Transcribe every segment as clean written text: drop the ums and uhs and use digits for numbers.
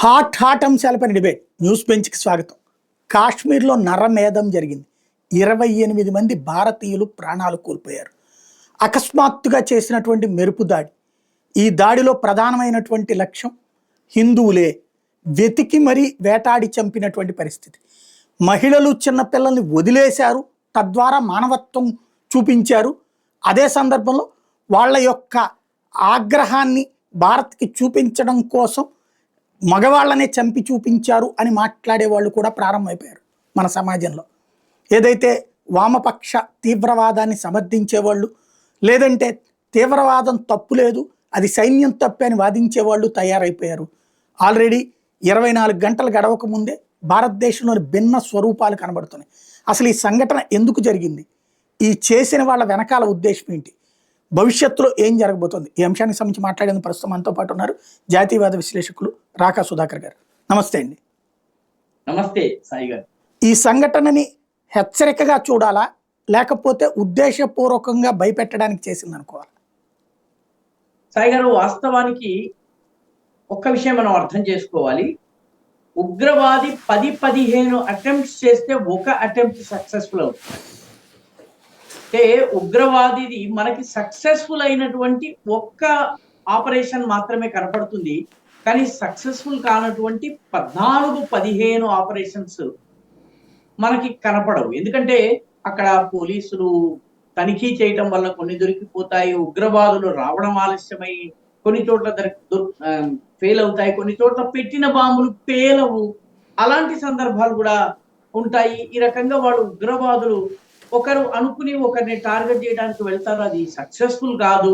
Hot అంశాలపైన debate news బెంచ్కి స్వాగతం. కాశ్మీర్లో నరమేధం జరిగింది. 28 మంది భారతీయులు ప్రాణాలు కోల్పోయారు. అకస్మాత్తుగా చేసినటువంటి మెరుపు దాడి. ఈ దాడిలో ప్రధానమైనటువంటి లక్ష్యం హిందువులే. వెతికి మరీ వేటాడి చంపినటువంటి పరిస్థితి. మహిళలు చిన్నపిల్లల్ని వదిలేశారు, తద్వారా మానవత్వం చూపించారు. అదే సందర్భంలో వాళ్ళ యొక్క ఆగ్రహాన్ని భారత్కి చూపించడం కోసం మగవాళ్ళనే చంపి చూపించారు అని మాట్లాడే వాళ్ళు కూడా ప్రారంభమైపోయారు మన సమాజంలో. ఏదైతే వామపక్ష తీవ్రవాదాన్ని సమర్థించేవాళ్ళు, లేదంటే తీవ్రవాదం తప్పు లేదు, అది సైన్యం తప్పే అని వాదించేవాళ్ళు తయారైపోయారు. ఆల్రెడీ 24 గంటలు గడవక ముందే భారతదేశంలోని భిన్న స్వరూపాలు కనబడుతున్నాయి. అసలు ఈ సంఘటన ఎందుకు జరిగింది, ఈ చేసిన వాళ్ళ వెనకాల ఉద్దేశం ఏంటి, భవిష్యత్తులో ఏం జరగబోతోంది, ఈ అంశానికి సంబంధించి మాట్లాడేందుకు ప్రస్తుతం మనతో పాటు ఉన్నారు జాతీయవాద విశ్లేషకులు రాకా సుధాకర్ గారు. నమస్తే అండి. నమస్తే సాయి గారు. ఈ సంఘటనని హెచ్చరికగా చూడాలా, లేకపోతే ఉద్దేశపూర్వకంగా భయపెట్టడానికి చేసింది అనుకోవాలి? సాయి గారు, వాస్తవానికి ఒక్క విషయం మనం అర్థం చేసుకోవాలి. ఉగ్రవాది 10-15 అటెంప్ట్స్ చేస్తే ఒక అటెంప్ట్ సక్సెస్ఫుల్ అవుతుంది. అంటే ఉగ్రవాదిది మనకి సక్సెస్ఫుల్ అయినటువంటి ఒక్క ఆపరేషన్ మాత్రమే కనపడుతుంది, కానీ సక్సెస్ఫుల్ కానటువంటి 14-15 ఆపరేషన్స్ మనకి కనపడవు. ఎందుకంటే అక్కడ పోలీసులు తనిఖీ చేయటం వల్ల కొన్ని దొరికిపోతాయి, ఉగ్రవాదులు రావడం ఆలస్యమై కొన్ని చోట్ల ఫెయిల్ అవుతాయి, కొన్ని చోట్ల పెట్టిన బాంబులు పేలవు, అలాంటి సందర్భాలు కూడా ఉంటాయి. ఈ రకంగా వాళ్ళు ఉగ్రవాదులు ఒకరు అనుకుని ఒకరిని టార్గెట్ చేయడానికి వెళ్తారు, అది సక్సెస్ఫుల్ కాదు.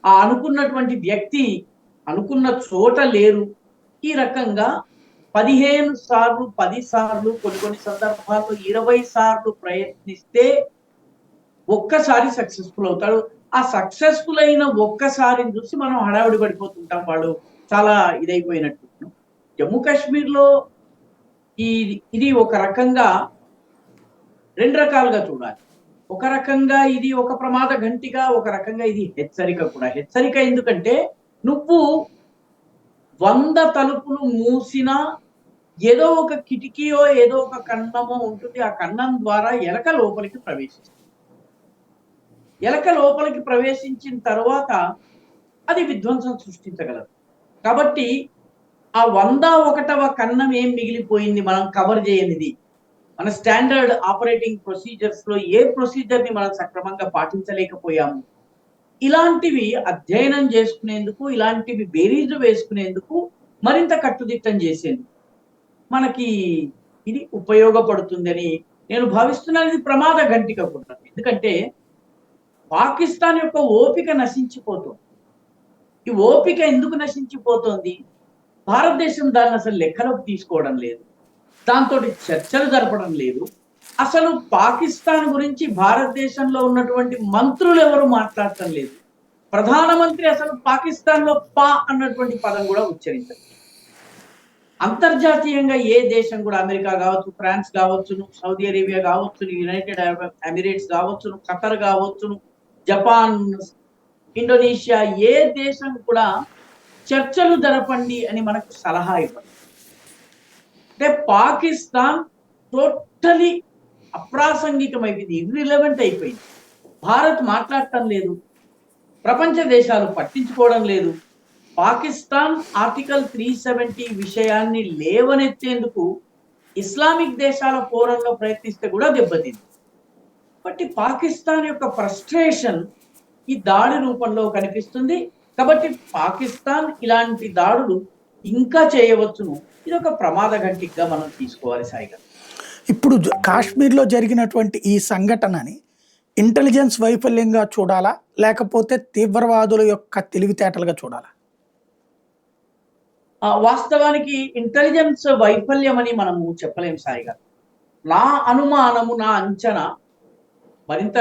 ఆ అనుకున్నటువంటి వ్యక్తి అనుకున్న చోట లేరు. ఈ రకంగా 15 సార్లు 10 సార్లు కొన్ని సందర్భాల్లో 20 సార్లు ప్రయత్నిస్తే ఒక్కసారి సక్సెస్ఫుల్ అవుతాడు. ఆ సక్సెస్ఫుల్ అయిన ఒక్కసారిని చూసి మనం హడావిడి పడిపోతుంటాం, వాళ్ళు చాలా ఇదైపోయినట్టు. జమ్మూ కాశ్మీర్లో ఇది ఒక రకంగా 2 రకాలుగా చూడాలి. ఒక రకంగా ఇది ఒక ప్రమాద ఘంటిగా, ఒక రకంగా ఇది హెచ్చరిక కూడా. హెచ్చరిక ఎందుకంటే నువ్వు 100 తలుపులు మూసినా ఏదో ఒక కిటికీయో ఏదో ఒక కన్నమో ఉంటుంది, ఆ కన్నం ద్వారా ఎలక లోపలికి ప్రవేశిస్తుంది. ఎలక లోపలికి ప్రవేశించిన తర్వాత అది విధ్వంసం సృష్టించగలదు. కాబట్టి ఆ 101వ కన్నం ఏం మిగిలిపోయింది మనం కవర్ చేయనిది? మన స్టాండర్డ్ ఆపరేటింగ్ ప్రొసీజర్స్ లో ఏ ప్రొసీజర్ ని మనం సక్రమంగా పాటించలేకపోయాము. ఇలాంటివి అధ్యయనం చేసుకునేందుకు, ఇలాంటివి బేరీజు వేసుకునేందుకు, మరింత కట్టుదిట్టం చేసేందుకు మనకి ఇది ఉపయోగపడుతుందని నేను భావిస్తున్నాను. ఇది ప్రమాద ఘంటిక కూడా. ఎందుకంటే పాకిస్తాన్ యొక్క ఓపిక నశించిపోతుంది. ఈ ఓపిక ఎందుకు నశించిపోతుంది? భారతదేశం దాన్ని అసలు లెక్కలోకి తీసుకోవడం లేదు, దాంతో చర్చలు జరపడం లేదు. అసలు పాకిస్తాన్ గురించి భారతదేశంలో ఉన్నటువంటి మంత్రులు ఎవరు మాట్లాడటం లేదు. ప్రధానమంత్రి అసలు పాకిస్తాన్ లో పా అన్నటువంటి పదం కూడా ఉచ్చరించారు. అంతర్జాతీయంగా ఏ దేశం కూడా, అమెరికా కావచ్చు, ఫ్రాన్స్ కావచ్చును, సౌదీ అరేబియా కావచ్చును, యునైటెడ్ అరబ్ ఎమిరేట్స్ కావచ్చును, ఖతర్ కావచ్చును, జపాన్, ఇండోనేషియా, ఏ దేశం కూడా చర్చలు జరపండి అని మనకు సలహా ఇవ్వదు. అంటే పాకిస్తాన్ టోటలీ అప్రాసంగికమైపోయింది, ఇర్రిలవెంట్ అయిపోయింది. భారత్ మాట్లాడటం లేదు, ప్రపంచ దేశాలు పట్టించుకోవడం లేదు. పాకిస్తాన్ ఆర్టికల్ 370 విషయాన్ని లేవనెత్తేందుకు ఇస్లామిక్ దేశాల ఫోరంలో ప్రయత్నిస్తే కూడా దెబ్బతింది. కాబట్టి పాకిస్తాన్ యొక్క ఫ్రస్ట్రేషన్ ఈ దాడి రూపంలో కనిపిస్తుంది. కాబట్టి పాకిస్తాన్ ఇలాంటి దాడులు ఇంకా చేయవచ్చును. ఇది ఒక ప్రమాద ఘంటిగా మనం తీసుకోవాలి సాయిగా. ఇప్పుడు కాశ్మీర్లో జరిగినటువంటి ఈ సంఘటనని ఇంటెలిజెన్స్ వైఫల్యంగా చూడాలా, లేకపోతే తీవ్రవాదుల యొక్క తెలివితేటలుగా చూడాలా? వాస్తవానికి ఇంటెలిజెన్స్ వైఫల్యం అని మనము చెప్పలేం సాయిగా. నా అనుమానము, నా అంచనా, మరింత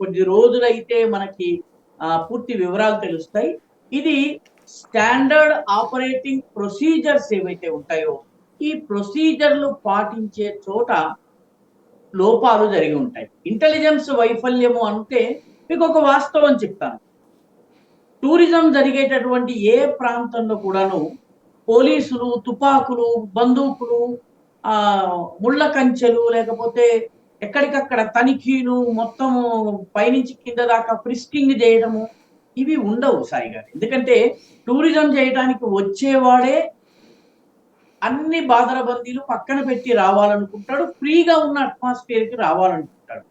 కొద్ది రోజులైతే మనకి పూర్తి వివరాలు తెలుస్తాయి. ఇది స్టాండర్డ్ ఆపరేటింగ్ ప్రొసీజర్స్ ఏవైతే ఉంటాయో ఈ ప్రొసీజర్లు పాటించే చోట లోపాలు జరిగి ఉంటాయి. ఇంటెలిజెన్స్ వైఫల్యము అంటే మీకు ఒక వాస్తవం చెప్తాను. టూరిజం జరిగేటటువంటి ఏ ప్రాంతంలో కూడాను పోలీసులు తుపాకులు, బందూకులు, ఆ ముళ్ళ కంచెలు, లేకపోతే ఎక్కడికక్కడ తనిఖీలు, మొత్తము పైనుంచి కింద దాకా ఫ్రిస్కింగ్ చేయడము, ఇవి ఉండవు సాయి గారు. ఎందుకంటే టూరిజం చేయడానికి వచ్చేవాడే అన్ని బాధరబందీలు పక్కన పెట్టి రావాలనుకుంటాడు, ఫ్రీగా ఉన్న అట్మాస్ఫియర్ కి రావాలనుకుంటాడు.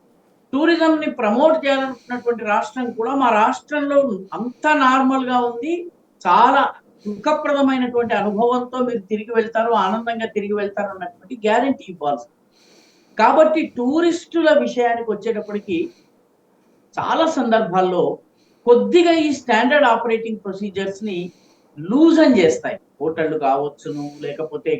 టూరిజం ని ప్రమోట్ చేయాలనుకున్నటువంటి రాష్ట్రం కూడా మా రాష్ట్రంలో అంత నార్మల్ గా ఉంది, చాలా సుఖప్రదమైనటువంటి అనుభవంతో మీరు తిరిగి వెళ్తారు, ఆనందంగా తిరిగి వెళ్తారు అన్నటువంటి గ్యారంటీ ఇవ్వాల్సి. కాబట్టి టూరిస్టుల విషయానికి వచ్చేటప్పటికి చాలా సందర్భాల్లో కొద్దిగా ఈ స్టాండర్డ్ ఆపరేటింగ్ ప్రొసీజర్స్ ని లూజన్ చేస్తాయి. హోటళ్లు కావచ్చును, లేకపోతే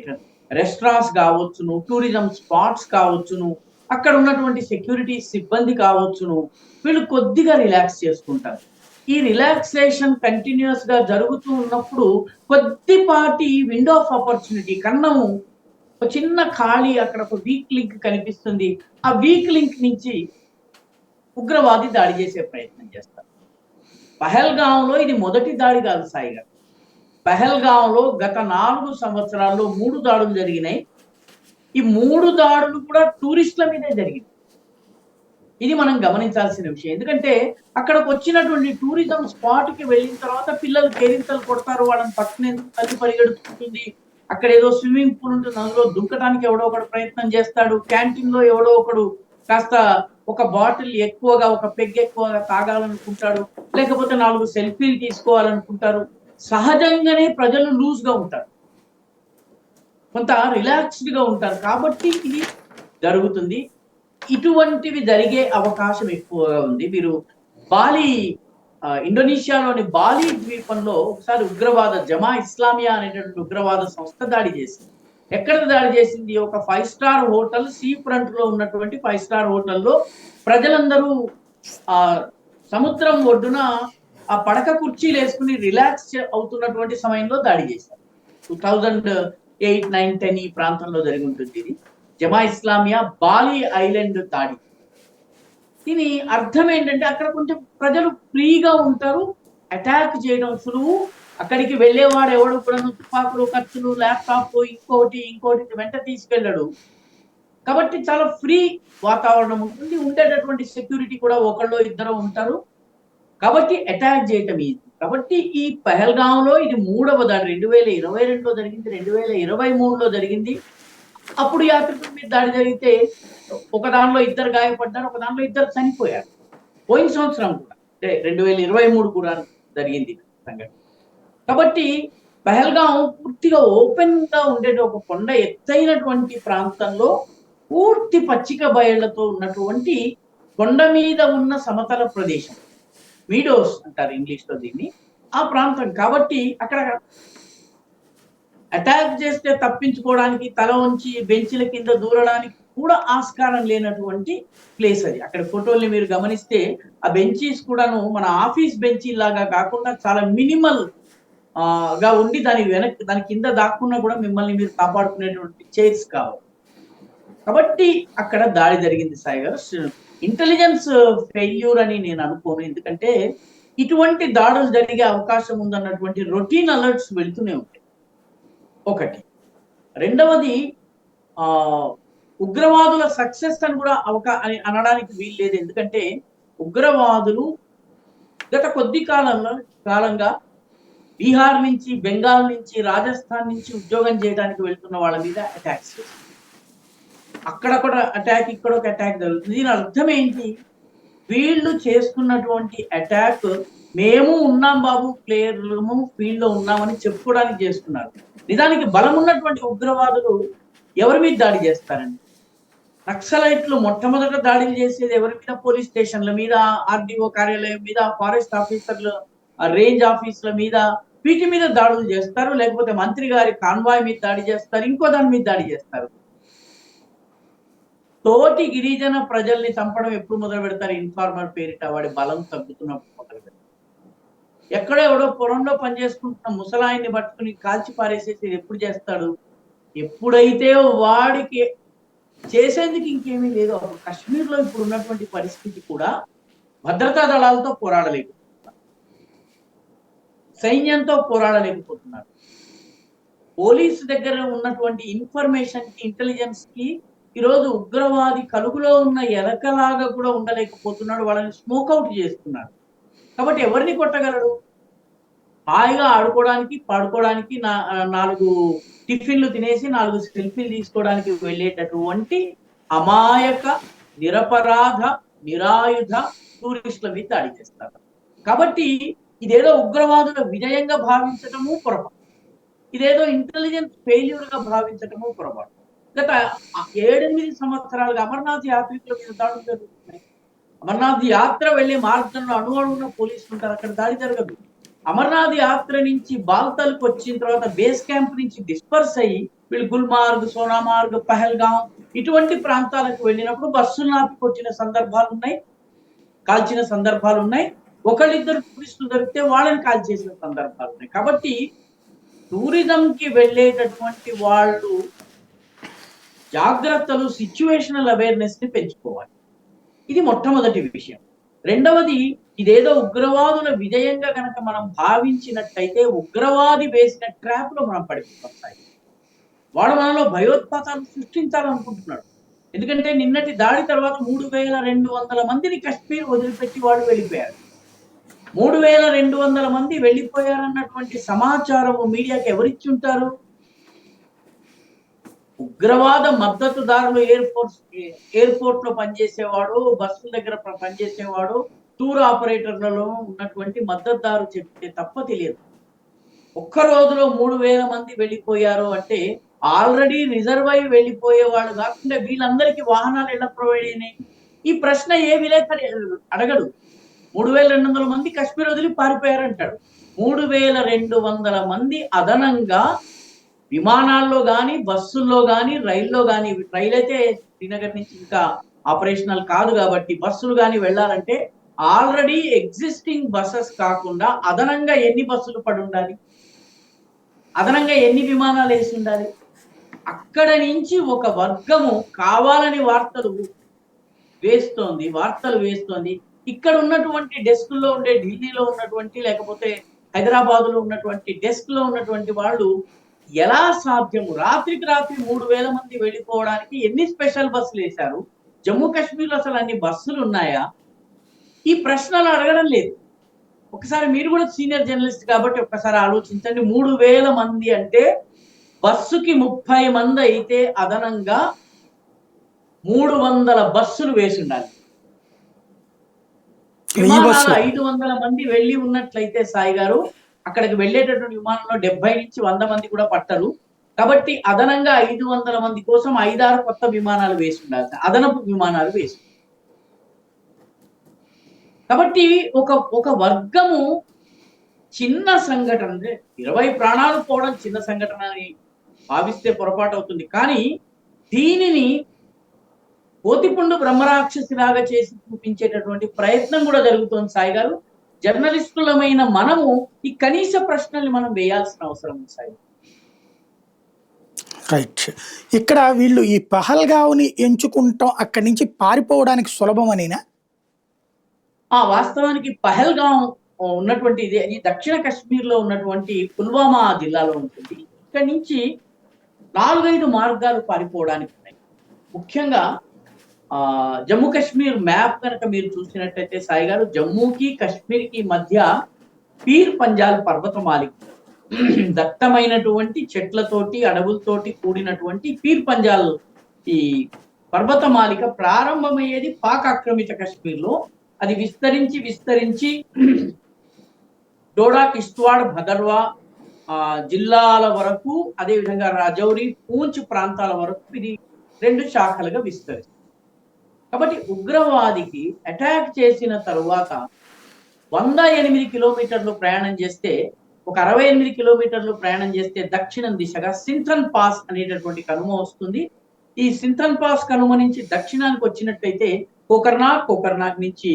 రెస్టారెంట్స్ కావచ్చును, టూరిజం స్పాట్స్ కావచ్చును, అక్కడ ఉన్నటువంటి సెక్యూరిటీ సిబ్బంది కావచ్చును, వీళ్ళు కొద్దిగా రిలాక్స్ చేసుకుంటారు. ఈ రిలాక్సేషన్ కంటిన్యూస్ గా జరుగుతూ ఉన్నప్పుడు కొద్దిపాటి విండో ఆఫ్ ఆపర్చునిటీ, కన్నము ఒక చిన్న ఖాళీ, అక్కడ ఒక వీక్ లింక్ కనిపిస్తుంది. ఆ వీక్ లింక్ నుంచి ఉగ్రవాది దాడి చేసే ప్రయత్నం చేస్తారు. పహల్గాంలో ఇది మొదటి దాడి కాదు సాయి గారు. పహల్గాంలో గత 4 సంవత్సరాల్లో 3 దాడులు జరిగినాయి. ఈ 3 దాడులు కూడా టూరిస్టుల మీదే జరిగింది. ఇది మనం గమనించాల్సిన విషయం. ఎందుకంటే అక్కడికి వచ్చినటువంటి టూరిజం స్పాట్ కి వెళ్ళిన తర్వాత పిల్లలు కేరింతలు కొడతారు, వాళ్ళని పట్టుకునేందుకు తల్లి పరిగెడుతుంటుంది. అక్కడ ఏదో స్విమ్మింగ్ పూల్ ఉంటుంది, అందులో దుంకడానికి ఎవడో ఒకడు ప్రయత్నం చేస్తాడు. క్యాంటీన్ లో ఎవడో ఒకడు కాస్త ఒక బాటిల్ ఎక్కువగా, ఒక పెగ్ ఎక్కువగా తాగాలనుకుంటాడు, లేకపోతే 4 సెల్ఫీలు తీసుకోవాలనుకుంటారు. సహజంగానే ప్రజలు లూజ్ గా ఉంటారు, కొంత రిలాక్స్డ్ గా ఉంటారు. కాబట్టి ఇది జరుగుతుంది. ఇటువంటివి జరిగే అవకాశం ఎక్కువగా ఉంది. మీరు బాలి, ఇండోనేషియాలోని బాలి ద్వీపంలో ఒకసారి ఉగ్రవాద జమా ఇస్లామియా అనేటువంటి ఉగ్రవాద సంస్థ దాడి చేసింది. ఎక్కడ దాడి చేసింది? ఒక 5 స్టార్ హోటల్, సీ ఫ్రంట్ లో ఉన్నటువంటి 5 స్టార్ హోటల్లో ప్రజలందరూ ఆ సముద్రం ఒడ్డున ఆ పడక కుర్చీలు వేసుకుని రిలాక్స్ అవుతున్నటువంటి సమయంలో దాడి చేశారు. 2008, 9, 10 ఈ ప్రాంతంలో జరిగి ఉంటుంది ఇది. జమా ఇస్లామియా బాలి ఐలాండ్ దాడి. దీని అర్థం ఏంటంటే అక్కడ కొంచెం ప్రజలు ఫ్రీగా ఉంటారు, అటాక్ చేయడం సులువు. అక్కడికి వెళ్ళేవాడు ఎవడు కూడా తుపాకులు, కత్తులు, ల్యాప్టాప్, ఇంకోటి వెంట తీసుకెళ్ళడు. కాబట్టి చాలా ఫ్రీ వాతావరణం ఉంటుంది, ఉండేటటువంటి సెక్యూరిటీ కూడా ఒకళ్ళో ఇద్దరు ఉంటారు. కాబట్టి అటాక్ చేయటం ఈజీ. కాబట్టి ఈ పహల్గాంలో ఇది 3వ దాడి. 2022లో జరిగింది, 2023లో జరిగింది. అప్పుడు యాత్రికుల మీద దాడి జరిగితే ఒక దానిలో 2 గాయపడ్డారు, ఒక దానిలో 2 చనిపోయారు. పోయిన సంవత్సరం కూడా అంటే 2023 కూడా జరిగింది సంఘటన. కాబట్టి పహల్గాం పూర్తిగా ఓపెన్ గా ఉండేది, ఒక కొండ ఎత్తైనటువంటి ప్రాంతంలో పూర్తి పచ్చిక బయళ్లతో ఉన్నటువంటి కొండ మీద ఉన్న సమతల ప్రదేశం, మీడోస్ అంటారు ఇంగ్లీష్ లో దీన్ని, ఆ ప్రాంతం. కాబట్టి అక్కడ అటాక్ చేస్తే తప్పించుకోవడానికి, తల వంచి బెంచ్ల కింద దూరడానికి కూడా ఆస్కారం లేనటువంటి ప్లేస్ అది. అక్కడ ఫోటోల్ని మీరు గమనిస్తే ఆ బెంచీస్ కూడాను మన ఆఫీస్ బెంచీ లాగా కాకుండా చాలా మినిమల్ గా ఉండి దాని కింద దాక్కున్నా కూడా మిమ్మల్ని మీరు కాపాడుకునేటువంటి చైర్స్ కావాలి. కాబట్టి అక్కడ దాడి జరిగింది సాయి గారు. ఇంటెలిజెన్స్ ఫెయిల్యూర్ అని నేను అనుకోను, ఎందుకంటే ఇటువంటి దాడులు జరిగే అవకాశం ఉందన్నటువంటి రొటీన్ అలర్ట్స్ వెళ్తూనే ఉంటాయి. ఒకటి. రెండవది, ఆ ఉగ్రవాదుల సక్సెస్ అని కూడా అని అనడానికి వీలు లేదు. ఎందుకంటే ఉగ్రవాదులు గత కొద్ది కాలంగా బీహార్ నుంచి, బెంగాల్ నుంచి, రాజస్థాన్ నుంచి ఉద్యోగం చేయడానికి వెళ్తున్న వాళ్ళ మీద అటాక్స్ చేస్తారు. అక్కడొక అటాక్, ఇక్కడ ఒక అటాక్ జరుగుతుంది. దీని అర్థం ఏంటి? వీళ్ళు చేస్తున్నటువంటి అటాక్ మేము ఉన్నాం బాబు, ప్లేయర్లము ఫీల్డ్ లో ఉన్నామని చెప్పుకోవడానికి చేస్తున్నారు. నిజానికి బలం ఉన్నటువంటి ఉగ్రవాదులు ఎవరి మీద దాడి చేస్తారండి? నక్సలైట్లు మొట్టమొదట దాడులు చేసేది ఎవరి మీద? పోలీస్ స్టేషన్ల మీద, ఆర్డీఓ కార్యాలయం మీద, ఫారెస్ట్ ఆఫీసర్ల, రేంజ్ ఆఫీసుల మీద, వీటి మీద దాడులు చేస్తారు. లేకపోతే మంత్రి గారి కాన్వాయ్ మీద దాడి చేస్తారు, ఇంకో దాని మీద దాడి చేస్తారు. తోటి గిరిజన ప్రజల్ని చంపడం ఎప్పుడు మొదలు పెడతారు? ఇన్ఫార్మర్ పేరిట వాడి బలం తగ్గుతున్నప్పుడు మొదలు పెడతారు. ఎక్కడో ఎవడో పొలంలో పనిచేసుకుంటున్న ముసలాయిని పట్టుకుని కాల్చి పారేసేసి ఎప్పుడు చేస్తాడు? ఎప్పుడైతే వాడికి చేసేందుకు ఇంకేమీ లేదు. అప్పుడు కాశ్మీర్లో ఇప్పుడు ఉన్నటువంటి పరిస్థితి కూడా భద్రతా దళాలతో పోరాడలేకపోతున్నారు, సైన్యంతో పోరాడలేకపోతున్నారు. పోలీసు దగ్గర ఉన్నటువంటి ఇన్ఫర్మేషన్ కి, ఇంటెలిజెన్స్ కి ఈరోజు ఉగ్రవాది కలుగులో ఉన్న ఎలకలాగా కూడా ఉండలేకపోతున్నాడు. వాళ్ళని స్మోక్అవుట్ చేస్తున్నాడు. కాబట్టి ఎవరిని కొట్టగలడు? హాయిగా ఆడుకోవడానికి, పాడుకోవడానికి, 4 టిఫిన్లు తినేసి 4 సెల్ఫీలు తీసుకోవడానికి వెళ్ళేటటువంటి అమాయక, నిరపరాధ, నిరాయుధ టూరిస్టుల మీద దాడి చేస్తారు. కాబట్టి ఇదేదో ఉగ్రవాదుల విజయంగా భావించటము పొరపాటు. ఇదేదో ఇంటెలిజెన్స్ ఫెయిల్యూర్ గా భావించటము పొరపాటు. గత 7-8 సంవత్సరాలుగా అమర్నాథ్ యాత్రికుల మీద దాడులు జరుగుతున్నాయి. అమర్నాథ్ యాత్ర వెళ్లే మార్గంలో అణువణువున పోలీసులు ఉంటారు, అక్కడ దాడి జరగదు. అమర్నాథ్ యాత్ర నుంచి బాల్తల్కి వచ్చిన తర్వాత బేస్ క్యాంప్ నుంచి డిస్పర్స్ అయ్యి వీళ్ళు గుల్మార్గ్, సోనామార్గ్, పహల్గాం ఇటువంటి ప్రాంతాలకు వెళ్ళినప్పుడు బస్సులు నాపికొచ్చిన సందర్భాలు ఉన్నాయి, కాల్చిన సందర్భాలు ఉన్నాయి. ఒకళ్ళిద్దరు టూరిస్టులు దొరికితే వాళ్ళని కాల్ చేసిన సందర్భాలు ఉన్నాయి. కాబట్టి టూరిజం కి వెళ్ళేటటువంటి వాళ్ళు జాగ్రత్తలు, సిచ్యువేషనల్ అవేర్నెస్ ని పెంచుకోవాలి. ఇది మొట్టమొదటి విషయం. రెండవది, ఇదేదో ఉగ్రవాదుల విజయంగా కనుక మనం భావించినట్టయితే ఉగ్రవాది వేసిన ట్రాప్ లో మనం పడిపోతాం. వాడు మనలో భయోత్పాతాలు సృష్టించాలనుకుంటున్నాడు. ఎందుకంటే నిన్నటి దాడి తర్వాత 3200 మందిని కశ్మీర్ వదిలిపెట్టి వాడు వెళ్ళిపోయారు. 3200 మంది వెళ్ళిపోయారన్నటువంటి సమాచారం మీడియాకి ఎవరిచ్చి ఉంటారు? ఉగ్రవాద మద్దతుదారులు, ఎయిర్పోర్ట్ లో పనిచేసేవాడు, బస్సుల దగ్గర పనిచేసేవాడు, టూర్ ఆపరేటర్లలో ఉన్నటువంటి మద్దతుదారు చెప్తే తప్ప తెలియదు. ఒక్క రోజులో 3000 మంది వెళ్ళిపోయారు అంటే ఆల్రెడీ రిజర్వ్ అయి వెళ్ళిపోయేవాడు కాకుండా వీళ్ళందరికీ వాహనాలు ఎలా ప్రొవైడ్ అయినాయి? ఈ ప్రశ్న ఏ విలేకరు అడగడు. 3200 మంది కశ్మీర్ వదిలి పారిపోయారంటాడు. 3200 మంది అదనంగా విమానాల్లో గాని, బస్సుల్లో గాని, రైల్లో గాని, రైలు అయితే శ్రీనగర్ నుంచి ఇంకా ఆపరేషనల్ కాదు కాబట్టి బస్సులు గాని వెళ్ళాలంటే ఆల్రెడీ ఎగ్జిస్టింగ్ బస్సెస్ కాకుండా అదనంగా ఎన్ని బస్సులు పడి ఉండాలి? అదనంగా ఎన్ని విమానాలు వేసి ఉండాలి? అక్కడ నుంచి ఒక వర్గము కావాలని వార్తలు వేస్తోంది. ఇక్కడ ఉన్నటువంటి డెస్క్లో ఉండే, ఢిల్లీలో ఉన్నటువంటి లేకపోతే హైదరాబాద్ లో ఉన్నటువంటి డెస్క్ లో ఉన్నటువంటి వాళ్ళు ఎలా సాధ్యము? రాత్రికి రాత్రి 3000 మంది వెళ్ళిపోవడానికి ఎన్ని స్పెషల్ బస్సులు వేశారు? జమ్మూ కాశ్మీర్లో అసలు అన్ని బస్సులు ఉన్నాయా? ఈ ప్రశ్నలు అడగడం లేదు. ఒకసారి మీరు కూడా సీనియర్ జర్నలిస్ట్ కాబట్టి ఒక్కసారి ఆలోచించండి. 3000 మంది అంటే బస్సుకి 30 మంది అయితే అదనంగా 300 బస్సులు వేసి ఉండాలి. 500 మంది వెళ్ళి ఉన్నట్లయితే సాయి గారు, అక్కడికి వెళ్ళేటటువంటి విమానంలో 70 నుంచి 100 మంది కూడా పట్టరు. కాబట్టి అదనంగా 500 మంది కోసం 5-6 కొత్త విమానాలు వేసి ఉండాలి, అదనపు విమానాలు వేసి. కాబట్టి ఒక వర్గము చిన్న సంఘటన, 20 ప్రాణాలు పోవడం చిన్న సంఘటన అని భావిస్తే పొరపాటు అవుతుంది. కానీ దీనిని కోతిపుండు బ్రహ్మరాక్షసిలాగా చేసి చూపించేటటువంటి ప్రయత్నం కూడా జరుగుతోంది సాయి గారు. జర్నలిస్టులమైన మనము ఈ కనీస ప్రశ్నల్ని మనం వేయాల్సిన అవసరం ఉంది సాయి. రైట్. ఇక్కడ వీళ్ళు ఈ పహల్గావ్ని ఎంచుకుంటాం అక్కడి నుంచి పారిపోవడానికి సులభమనేనా? వాస్తవానికి పహల్గాం ఉన్నటువంటి ఇది దక్షిణ కాశ్మీర్ లో ఉన్నటువంటి పుల్వామా జిల్లాలో ఉంటుంది. ఇక్కడి నుంచి 4-5 మార్గాలు పారిపోవడానికి ఉన్నాయి. ముఖ్యంగా జమ్మూ కాశ్మీర్ మ్యాప్ కనుక మీరు చూసినట్టయితే సాయి గారు, జమ్మూకి కాశ్మీర్కి మధ్య పీర్ పంజాల్ పర్వతమాలిక, దట్టమైనటువంటి చెట్లతోటి అడవులతోటి కూడినటువంటి పీర్ పంజాల్ ఈ పర్వతమాలిక ప్రారంభమయ్యేది పాక్ ఆక్రమిత కాశ్మీర్లో. అది విస్తరించి డోడా, కిష్త్వాడ్, భదర్వా జిల్లాల వరకు, అదేవిధంగా రాజౌరి, పూంచ్ ప్రాంతాల వరకు ఇది 2 శాఖలుగా విస్తరిస్తుంది. కాబట్టి ఉగ్రవాదికి అటాక్ చేసిన తరువాత 108 కిలోమీటర్లు ప్రయాణం చేస్తే, ఒక 68 కిలోమీటర్లు ప్రయాణం చేస్తే దక్షిణం దిశగా సింథన్ పాస్ అనేటటువంటి కనుమ వస్తుంది. ఈ సింథన్ పాస్ కనుమ నుంచి దక్షిణానికి వచ్చినట్టయితే కోకర్నాక్ నుంచి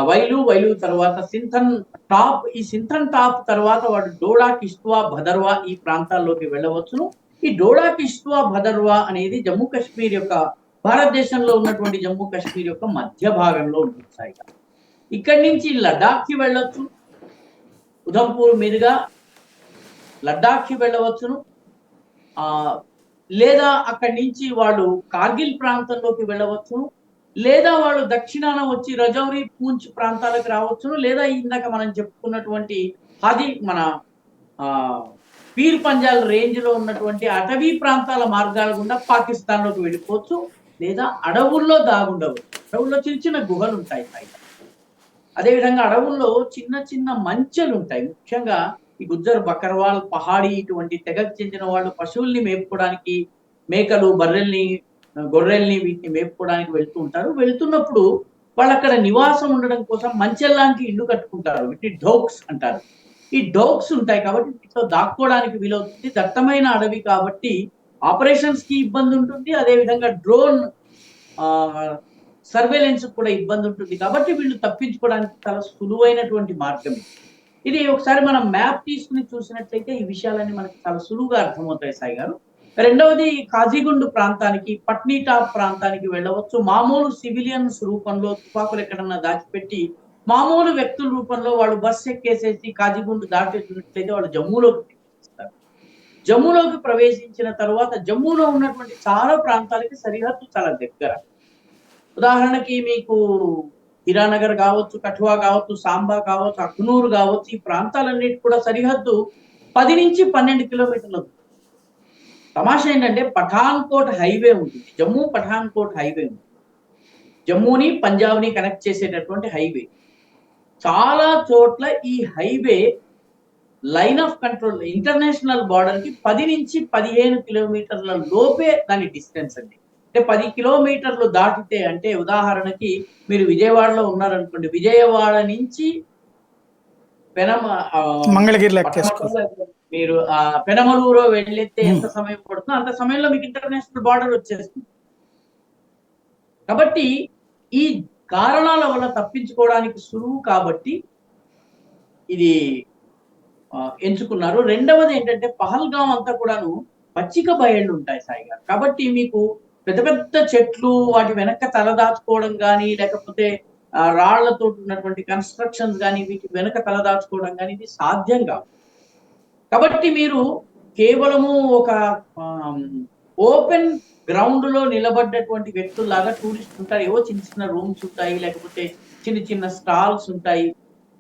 వైలు తర్వాత సింథన్ టాప్. ఈ సింథన్ టాప్ తర్వాత వాడు డోడా, కిష్త్వా, భదర్వా ఈ ప్రాంతాల్లోకి వెళ్ళవచ్చును. ఈ డోడా, కిష్త్వా, భదర్వా అనేది జమ్మూ కాశ్మీర్ యొక్క, భారతదేశంలో ఉన్నటువంటి జమ్మూ కాశ్మీర్ యొక్క మధ్య భాగంలో ఉంటుంది సాయి. ఇక్కడి నుంచి లడాఖ్కి వెళ్ళొచ్చు, ఉధంపూర్ మీదుగా లడాఖ్కి వెళ్ళవచ్చును. ఆ లేదా అక్కడి నుంచి వాళ్ళు కార్గిల్ ప్రాంతంలోకి వెళ్ళవచ్చు, లేదా వాళ్ళు దక్షిణాన వచ్చి రజౌరి పూంచ్ ప్రాంతాలకు రావచ్చును, లేదా ఇందాక మనం చెప్పుకున్నటువంటి మన ఆ పీర్ పంజాల్ రేంజ్ లో ఉన్నటువంటి అటవీ ప్రాంతాల మార్గాల గుండా పాకిస్తాన్ లోకి వెళ్ళిపోవచ్చు, లేదా అడవుల్లో దాగుండవచ్చు. అడవుల్లో చిన్న చిన్న గుహలు ఉంటాయి పైగా. అదేవిధంగా అడవుల్లో చిన్న చిన్న మంచెలు ఉంటాయి. ముఖ్యంగా ఈ గుజ్జర్ బకర్వాల్ పహాడీ ఇటువంటి తెగకు చెందిన వాళ్ళు పశువుల్ని మేపుకోవడానికి, మేకలు బర్రెల్ని గొర్రెల్ని వీటిని మేపుకోవడానికి వెళ్తూ ఉంటారు. వెళ్తున్నప్పుడు వాళ్ళు అక్కడ నివాసం ఉండడం కోసం మంచెల్లాంటి ఇల్లు కట్టుకుంటారు. వీటిని డోక్స్ అంటారు. ఈ డోక్స్ ఉంటాయి కాబట్టి వీటిలో దాక్కోవడానికి వీలవుతుంది. దట్టమైన అడవి కాబట్టి ఆపరేషన్స్ కి ఇబ్బంది ఉంటుంది. అదేవిధంగా డ్రోన్ సర్వేలెన్స్ కూడా ఇబ్బంది ఉంటుంది కాబట్టి వీళ్ళు తప్పించుకోవడానికి చాలా సులువైనటువంటి మార్గం ఇది. ఒకసారి మనం మ్యాప్ తీసుకుని చూసినట్లయితే ఈ విషయాలన్నీ మనకి చాలా సులువుగా అర్థమవుతాయి సాయి గారు. రెండవది కాజీగుండ్ ప్రాంతానికి, పట్నీటాప్ ప్రాంతానికి వెళ్ళవచ్చు. మామూలు సివిలియన్స్ రూపంలో తుపాకులు ఎక్కడన్నా దాచిపెట్టి మామూలు వ్యక్తుల రూపంలో వాళ్ళు బస్సు ఎక్కేసేసి కాజీగుండ్ దాటేసినట్లయితే వాళ్ళు జమ్మూలోకి ప్రవేశిస్తారు. జమ్మూలోకి ప్రవేశించిన తర్వాత జమ్మూలో ఉన్నటువంటి చాలా ప్రాంతాలకి సరిహద్దు చాలా దగ్గర. ఉదాహరణకి మీకు హీరానగర్ కావచ్చు, కఠువా కావచ్చు, సాంబా కావచ్చు, అఖ్నూర్ కావచ్చు, ఈ ప్రాంతాలన్నిటి కూడా సరిహద్దు 10 నుంచి 12 కిలోమీటర్ల. తమాషా ఏంటంటే పఠాన్కోట్ హైవే ఉంటుంది, జమ్మూ పఠాన్కోట్ హైవే ఉంటుంది. జమ్మూని పంజాబ్ని కనెక్ట్ చేసేటటువంటి హైవే. చాలా చోట్ల ఈ highway line of control international border కి 10 నుంచి 15 కిలోమీటర్ల లోపే దాని డిస్టెన్స్ అండి. అంటే 10 కిలోమీటర్లు దాటితే, అంటే ఉదాహరణకి మీరు విజయవాడలో ఉన్నారనుకోండి, విజయవాడ నుంచి మంగళగిరి మీరు పెనమలూరు వెళ్ళితే ఎంత సమయం పడుతుందో అంత సమయంలో మీకు ఇంటర్నేషనల్ బార్డర్ వచ్చేస్తుంది. కాబట్టి ఈ కారణాల వల్ల తప్పించుకోవడానికి సులువు కాబట్టి ఇది ఎంచుకున్నారు. రెండవది ఏంటంటే పహల్గాం అంతా కూడాను పచ్చిక బయళ్ళు ఉంటాయి సాయి గారు. కాబట్టి మీకు పెద్ద పెద్ద చెట్లు వాటి వెనక తలదాచుకోవడం కానీ, లేకపోతే రాళ్లతో ఉన్నటువంటి కన్స్ట్రక్షన్స్ కానీ వీటి వెనక తలదాచుకోవడం కానీ ఇది సాధ్యం కాదు. కాబట్టి మీరు కేవలము ఒక ఓపెన్ గ్రౌండ్ లో నిలబడ్డటువంటి వ్యక్తుల్లాగా టూరిస్ట్ ఉంటారు. ఏవో చిన్న చిన్న రూమ్స్ ఉంటాయి, లేకపోతే చిన్న చిన్న స్టాల్స్ ఉంటాయి.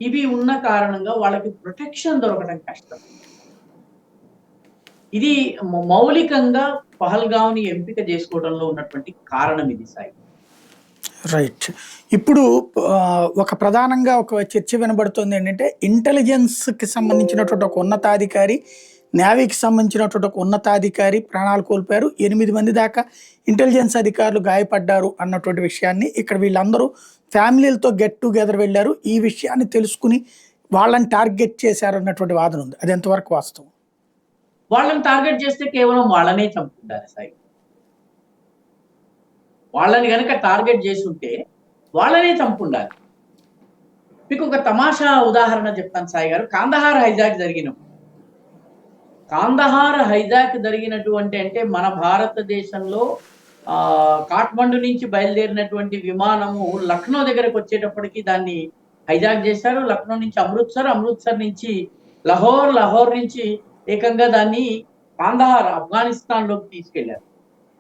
ఇవి ఉన్న కారణంగా వాళ్ళకి ప్రొటెక్షన్ దొరకడం కష్టం. ఇది మౌలికంగా పహల్గాంని ఎంపిక చేసుకోవడంలో ఉన్నటువంటి కారణం ఇది సాయి. రైట్. ఇప్పుడు ఒక ప్రధానంగా ఒక చర్చ వినబడుతుంది ఏంటంటే ఇంటెలిజెన్స్కి సంబంధించినటువంటి ఒక ఉన్నతాధికారి, నేవీకి సంబంధించినటువంటి ఒక ఉన్నతాధికారి ప్రాణాలు కోల్పోయారు, 8 మంది దాకా ఇంటెలిజెన్స్ అధికారులు గాయపడ్డారు అన్నటువంటి విషయాన్ని ఇక్కడ వీళ్ళందరూ ఫ్యామిలీలతో గెట్ టుగెదర్ వెళ్ళారు, ఈ విషయాన్ని తెలుసుకుని వాళ్ళని టార్గెట్ చేశారు అన్నటువంటి వాదన ఉంది. అది ఎంతవరకు వాస్తవం? వాళ్ళని టార్గెట్ చేస్తే కేవలం వాళ్ళనే చంపుకుంటారు సాయి. వాళ్ళని కనుక టార్గెట్ చేసి ఉంటే వాళ్ళనే చంపుండాలి. మీకు ఒక తమాషా ఉదాహరణ చెప్తాను సాయి గారు. కాందహార్ హైజాక్ జరిగినటువంటి అంటే మన భారతదేశంలో కాఠ్మండు నుంచి బయలుదేరినటువంటి విమానము లక్నో దగ్గరకు వచ్చేటప్పటికి దాన్ని హైజాక్ చేశారు. లక్నో నుంచి అమృత్సర్ నుంచి లాహోర్ నుంచి ఏకంగా దాన్ని కాందహార్ ఆఫ్ఘనిస్తాన్ లోకి తీసుకెళ్లారు.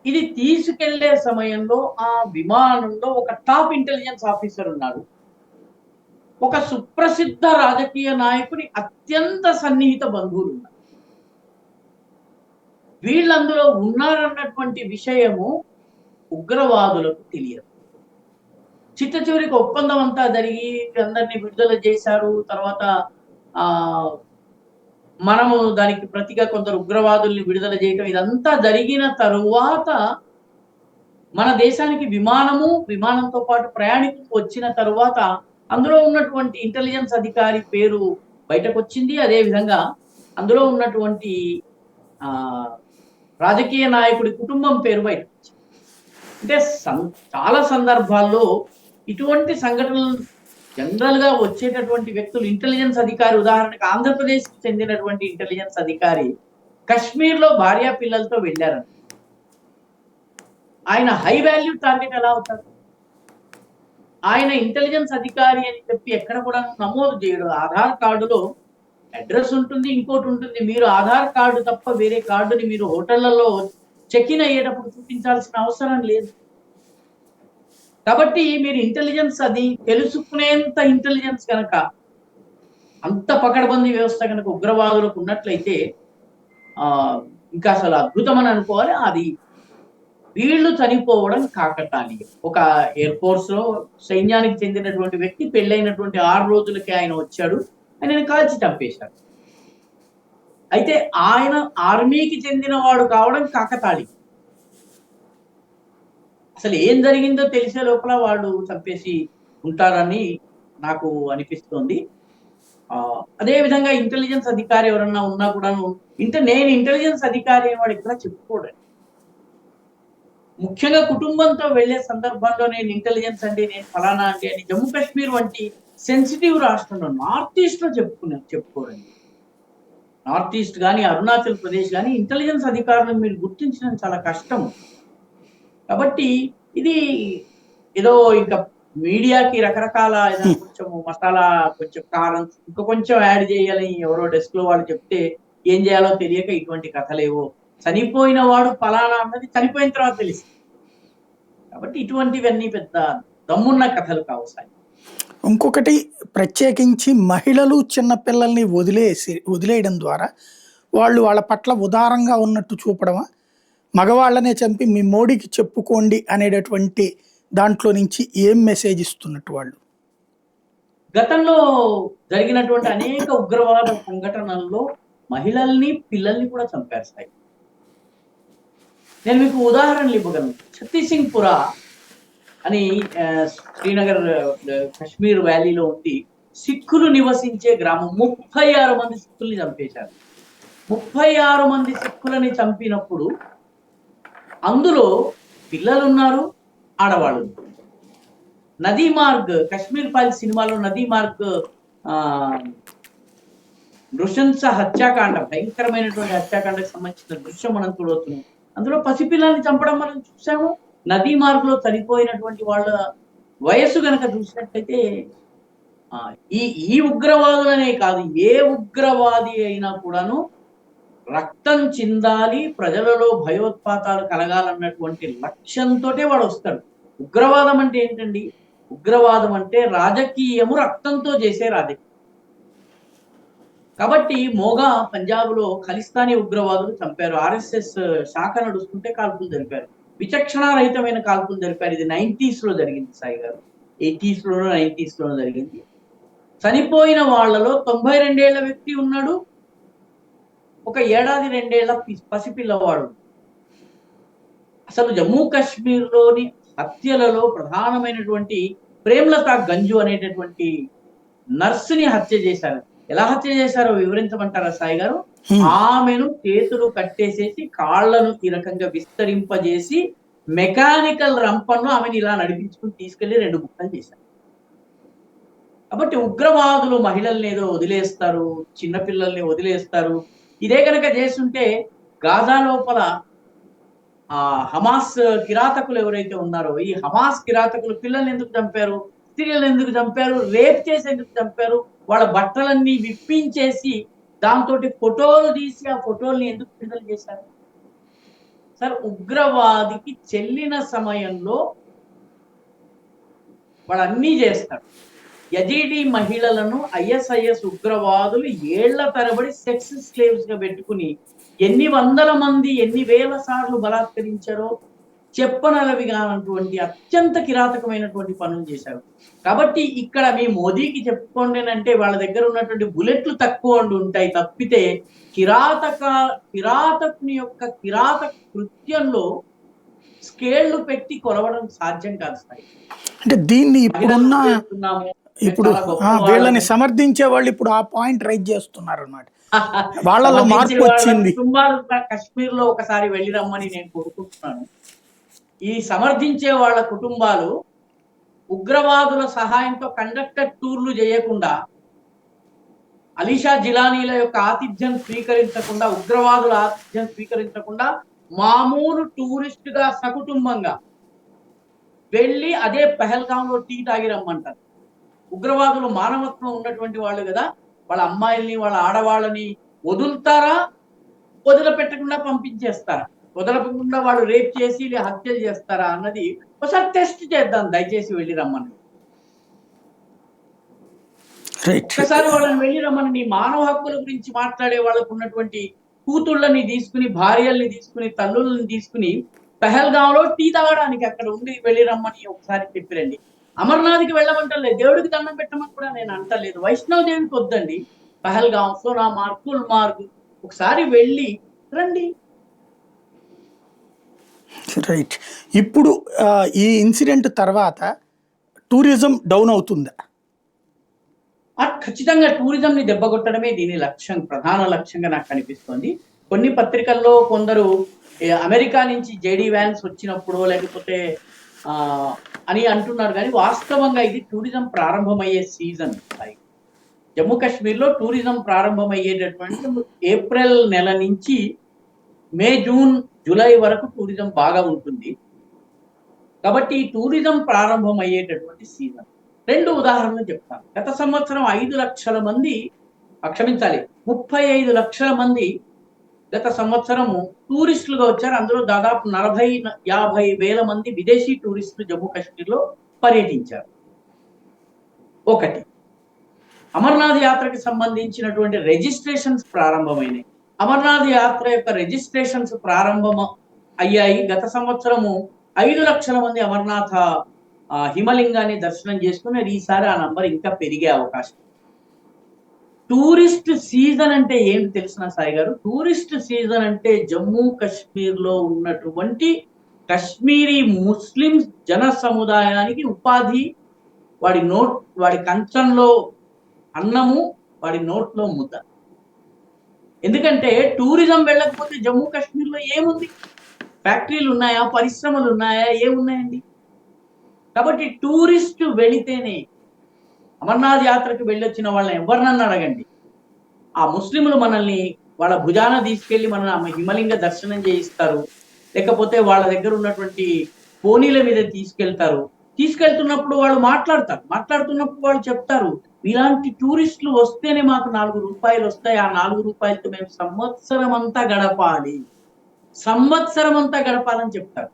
ఇది తీసుకెళ్లే సమయంలో ఆ విమానంలో ఒక టాప్ ఇంటెలిజెన్స్ ఆఫీసర్ ఉన్నారు, ఒక సుప్రసిద్ధ రాజకీయ నాయకుని అత్యంత సన్నిహిత బంధువులు ఉన్నారు. వీళ్ళందులో ఉన్నారన్నటువంటి విషయము ఉగ్రవాదులకు తెలియదు. చిట్ట చివరికి ఒప్పందం అంతా జరిగి అందరినీ విడుదల చేశారు. తర్వాత మనము దానికి ప్రతిగా కొందరు ఉగ్రవాదుల్ని విడుదల చేయటం ఇదంతా జరిగిన తరువాత మన దేశానికి విమానంతో పాటు ప్రయాణికులు వచ్చిన తరువాత అందులో ఉన్నటువంటి ఇంటెలిజెన్స్ అధికారి పేరు బయటకు వచ్చింది. అదేవిధంగా అందులో ఉన్నటువంటి రాజకీయ నాయకుడి కుటుంబం పేరు బయటకు వచ్చింది. అంటే చాలా సందర్భాల్లో ఇటువంటి సంఘటనలు జనరల్ గా వచ్చేటటువంటి వ్యక్తులు ఇంటెలిజెన్స్ అధికారి, ఉదాహరణకు ఆంధ్రప్రదేశ్ కి చెందినటువంటి ఇంటెలిజెన్స్ అధికారి కశ్మీర్ లో భార్యా పిల్లలతో వెళ్ళారని ఆయన హై వాల్యూ టార్గెట్ ఎలా అవుతారు? ఆయన ఇంటెలిజెన్స్ అధికారి అని చెప్పి ఎక్కడ కూడా నమోదు చేయడు. ఆధార్ కార్డులో అడ్రస్ ఉంటుంది, ఇంకోటి ఉంటుంది. మీరు ఆధార్ కార్డు తప్ప వేరే కార్డుని మీరు హోటళ్లలో చెక్ ఇన్ అయ్యేటప్పుడు చూపించాల్సిన అవసరం లేదు. కాబట్టి మీరు ఇంటెలిజెన్స్ అది తెలుసుకునేంత ఇంటెలిజెన్స్ కనుక, అంత పకడ్బందీ వ్యవస్థ కనుక ఉగ్రవాదులకు ఉన్నట్లయితే ఆ ఇంకా అసలు అద్భుతం అని అనుకోవాలి. అది వీళ్ళు చనిపోవడం కాకతాళీయం. ఒక ఎయిర్ ఫోర్స్ లో సైన్యానికి చెందినటువంటి వ్యక్తి పెళ్ళైనటువంటి 6 రోజులకి ఆయన వచ్చాడు, ఆయనని కాల్చి చంపేశారు. అయితే ఆయన ఆర్మీకి చెందిన వాడు కావడం కాకతాళీయం. అసలు ఏం జరిగిందో తెలిసే లోపల వాళ్ళు చంపేసి ఉంటారని నాకు అనిపిస్తోంది. అదే విధంగా ఇంటెలిజెన్స్ అధికారి ఎవరన్నా ఉన్నా కూడాను, నేను ఇంటెలిజెన్స్ అధికారి అని వాడు ఇక్కడ చెప్పుకోడు. ముఖ్యంగా కుటుంబంతో వెళ్లే సందర్భంలో నేను ఇంటెలిజెన్స్ అంటే నేను ఫలానా అంటే అని జమ్మూ కాశ్మీర్ వంటి సెన్సిటివ్ రాష్ట్రంలో నార్త్ ఈస్ట్ లో చెప్పుకోరండి. నార్త్ ఈస్ట్ కానీ అరుణాచల్ ప్రదేశ్ కానీ ఇంటెలిజెన్స్ అధికారులను మీరు గుర్తించడం చాలా కష్టం. కాబట్టి ఇది ఏదో ఇంకా మీడియాకి రకరకాల కొంచెం మసాలా, కొంచెం కారం, ఇంకా కొంచెం యాడ్ చేయాలని ఎవరో డెస్క్ లో వాళ్ళు చెప్తే ఏం చేయాలో తెలియక ఇటువంటి కథలేవో, చనిపోయిన వాడు ఫలానా అన్నది చనిపోయిన తర్వాత తెలుసు. కాబట్టి ఇటువంటివన్నీ పెద్ద దమ్మున్న కథలు కావు సార్. ఇంకొకటి, ప్రత్యేకించి మహిళలు చిన్నపిల్లల్ని వదిలేయడం ద్వారా వాళ్ళు వాళ్ళ పట్ల ఉదారంగా ఉన్నట్టు చూపడమా, మగవాళ్ళనే చంపి మీ మోడీకి చెప్పుకోండి అనేటటువంటి దాంట్లో నుంచి ఏం మెసేజ్ ఇస్తున్నట్టు వాళ్ళు? గతంలో జరిగినటువంటి అనేక ఉగ్రవాద సంఘటనల్లో మహిళల్ని, పిల్లల్ని కూడా చంపారు సార్. నేను మీకు ఉదాహరణలు ఇవ్వగలను. ఛత్తీసింగ్పురా అని శ్రీనగర్ కశ్మీర్ వ్యాలీలో ఉంది. సిక్కులు నివసించే గ్రామం. 36 మంది సిక్కుల్ని చంపేశారు. 36 మంది సిక్కులని చంపినప్పుడు అందులో పిల్లలున్నారు, ఆడవాళ్ళు. నదీ మార్గ్, కశ్మీర్ ఫైల్ సినిమాలో నదీ మార్గ్ నృశంస హత్యాకాండ, భయంకరమైనటువంటి హత్యాకాండకు సంబంధించిన దృశ్యం మనం చూడవచ్చును. అందులో పసిపిల్లల్ని చంపడం మనం చూసాము. నదీ మార్గంలో చనిపోయినటువంటి వాళ్ళ వయస్సు గనక చూసినట్లయితే ఈ ఉగ్రవాదులనే కాదు, ఏ ఉగ్రవాది అయినా కూడాను రక్తం చిందాలి, ప్రజలలో భయోత్పాతాలు కలగాలన్నటువంటి లక్ష్యంతో వాడు వస్తాడు. ఉగ్రవాదం అంటే ఏంటండి? ఉగ్రవాదం అంటే రాజకీయము రక్తంతో చేసే రాజకీయం. కాబట్టి పంజాబ్ లో ఖలిస్తానీ ఉగ్రవాదులు చంపారు. ఆర్ఎస్ఎస్ శాఖ నడుస్తుంటే కాల్పులు జరిపారు. విచక్షణారహితమైన కాల్పులు జరిపారు. ఇది 90s లో జరిగింది సాయి గారు. 80s లోనో 90s లోనో జరిగింది. చనిపోయిన వాళ్లలో 92 ఏళ్ల వ్యక్తి ఉన్నాడు, ఒక 1 ఏడాది 2 ఏళ్ల పసిపిల్లవాడు. అసలు జమ్మూ కాశ్మీర్ లోని హత్యలలో ప్రధానమైనటువంటి ప్రేమ్లతా గంజు అనేటటువంటి నర్సుని హత్య చేశారు. ఎలా హత్య చేశారో వివరించమంటారా సాయి గారు? ఆమెను చేతులు కట్టేసేసి కాళ్లను ఈ రకంగా విస్తరింపజేసి మెకానికల్ రంపంలో ఆమెను ఇలా నడిపించుకుని తీసుకెళ్లి 2 ముక్కలు చేశారు. కాబట్టి ఉగ్రవాదులు మహిళల్ని ఏదో వదిలేస్తారు, చిన్నపిల్లల్ని వదిలేస్తారు. ఇదే కనుక చేస్తుంటే గాజా లోపల హమాస్ కిరాతకులు ఎవరైతే ఉన్నారో, ఈ హమాస్ కిరాతకులు పిల్లల్ని ఎందుకు చంపారు, స్త్రీలను ఎందుకు చంపారు, రేప్ చేసి ఎందుకు చంపారు, వాళ్ళ బట్టలన్నీ విప్పించేసి దాంతో ఫోటోలు తీసి ఆ ఫోటోల్ని ఎందుకు విడుదల చేశారు? సార్, ఉగ్రవాదికి చెల్లిన సమయంలో వాడు అన్నీ చేస్తాడు. యజీడీ మహిళలను ISIS ఉగ్రవాదులు ఏళ్ల తరబడి సెక్స్ స్లేవ్స్ గా పెట్టుకుని ఎన్ని వందల మంది, ఎన్ని వేల సార్లు బలాత్కరించారో చెప్పనలవి కానటువంటి అత్యంత కిరాతకమైనటువంటి పనులు చేశారు. కాబట్టి ఇక్కడ మీ మోదీకి చెప్పుకోండి అంటే వాళ్ళ దగ్గర ఉన్నటువంటి బుల్లెట్లు తక్కువ ఉంటాయి తప్పితే కిరాతకుని యొక్క కిరాతక కృత్యంలో స్కేళ్లు పెట్టి కొలవడం సాధ్యం కాదు స్థాయి. అంటే దీన్ని ఇప్పుడు వీళ్ళని సమర్థించే వాళ్ళు ఇప్పుడు ఆ పాయింట్ రైజ్ చేస్తున్నారు అన్నమాట. వాళ్ళలో మార్పు వచ్చింది. కుటుంబాలు కశ్మీర్ లో ఒకసారి వెళ్ళి రమ్మని నేను కోరుకుంటున్నాను. ఈ సమర్థించే వాళ్ళ కుటుంబాలు ఉగ్రవాదుల సహాయంతో కండక్టర్ టూర్లు చేయకుండా, అలీషా జిలానీల యొక్క ఆతిథ్యం స్వీకరించకుండా, ఉగ్రవాదుల ఆతిథ్యం స్వీకరించకుండా మామూలు టూరిస్ట్ గా సకుటుంబంగా వెళ్ళి అదే పహల్గామ్ లో టీ తాగి రమ్మంటారు. ఉగ్రవాదులు మానవత్వం ఉన్నటువంటి వాళ్ళు కదా, వాళ్ళ అమ్మాయిల్ని వాళ్ళ ఆడవాళ్ళని వదులుతారా, వదిలిపెట్టకుండా పంపించేస్తారా, వదలకుండా వాళ్ళు రేప్ చేసి హత్యలు చేస్తారా అన్నది ఒకసారి టెస్ట్ చేద్దాం, దయచేసి వెళ్ళి రమ్మని. ఒక్కసారి వాళ్ళని వెళ్ళి రమ్మని. మానవ హక్కుల గురించి మాట్లాడే వాళ్ళకు ఉన్నటువంటి కూతుళ్ళని తీసుకుని, భార్యల్ని తీసుకుని, తల్లుల్ని తీసుకుని పెహల్గాంలో టీ తాగడానికి అక్కడ ఉండి వెళ్ళి రమ్మని ఒకసారి చెప్పిరండి. అమర్నాథ్కి వెళ్ళమంటలేదు, దేవుడికి దండం పెట్టమని కూడా నేను అంటలేదు. వైష్ణవ్ దేవికి వద్దండి, పెహల్గాం, సోనామార్గ్, గుల్మార్గ్ ఒకసారి వెళ్ళి రండి. రైట్. ఇప్పుడు ఈ ఇన్సిడెంట్ తర్వాత టూరిజం డౌన్ అవుతుందా? ఖచ్చితంగా టూరిజం ని దెబ్బకొట్టడమే దీని లక్ష్యం, ప్రధాన లక్ష్యంగా నాకు కనిపిస్తోంది. కొన్ని పత్రికల్లో కొందరు అమెరికా నుంచి జేడి వ్యాన్స్ వచ్చినప్పుడు లేకపోతే అని అంటున్నారు, కానీ వాస్తవంగా ఇది టూరిజం ప్రారంభమయ్యే సీజన్. జమ్మూ కాశ్మీర్ లో టూరిజం ప్రారంభమయ్యేటటువంటి ఏప్రిల్ నెల నుంచి మే, జూన్, జూలై వరకు టూరిజం బాగా ఉంటుంది. కాబట్టి ఈ టూరిజం ప్రారంభమయ్యేటటువంటి సీజన్. 2 ఉదాహరణలు చెప్తాను. గత సంవత్సరం 5 లక్షల మంది, క్షమించాలి, 35 లక్షల మంది గత సంవత్సరము టూరిస్టులుగా వచ్చారు. అందులో దాదాపు 40-50 వేల మంది విదేశీ టూరిస్టులు జమ్మూ కాశ్మీర్ లో పర్యటించారు. ఒకటి, అమర్నాథ్ యాత్రకి సంబంధించినటువంటి రిజిస్ట్రేషన్స్ ప్రారంభమైనాయి. అమర్నాథ్ యాత్ర యొక్క రిజిస్ట్రేషన్స్ ప్రారంభం అయ్యాయి. గత సంవత్సరము 5 లక్షల మంది అమర్నాథ హిమలింగాన్ని దర్శనం చేసుకున్నారు. ఈసారి ఆ నంబర్ ఇంకా పెరిగే అవకాశం. టూరిస్ట్ సీజన్ అంటే ఏంటి తెలిసిన సాయి గారు? టూరిస్ట్ సీజన్ అంటే జమ్మూ కాశ్మీర్ లో ఉన్నటువంటి కశ్మీరీ ముస్లిం జన సముదాయానికి ఉపాధి, వాడి కంచంలో అన్నము, వాడి నోట్లో ముద్ద. ఎందుకంటే టూరిజం వెళ్ళకపోతే జమ్మూ కాశ్మీర్ లో ఏముంది? ఫ్యాక్టరీలు ఉన్నాయా, పరిశ్రమలు ఉన్నాయా, ఏమున్నాయండి? కాబట్టి టూరిస్టు వెళితేనే, అమర్నాథ్ యాత్రకు వెళ్ళొచ్చిన వాళ్ళని ఎవరినన్నా అడగండి, ఆ ముస్లింలు మనల్ని వాళ్ళ భుజాన తీసుకెళ్లి మన హిమలింగ దర్శనం చేయిస్తారు, లేకపోతే వాళ్ళ దగ్గర ఉన్నటువంటి పోనీల మీద తీసుకెళ్తారు. తీసుకెళ్తున్నప్పుడు వాళ్ళు మాట్లాడుతున్నప్పుడు వాళ్ళు చెప్తారు, ఇలాంటి టూరిస్టులు వస్తేనే మాకు 4 రూపాయలు వస్తాయి, ఆ 4 రూపాయలతో మేము సంవత్సరం అంతా గడపాలని చెప్తారు.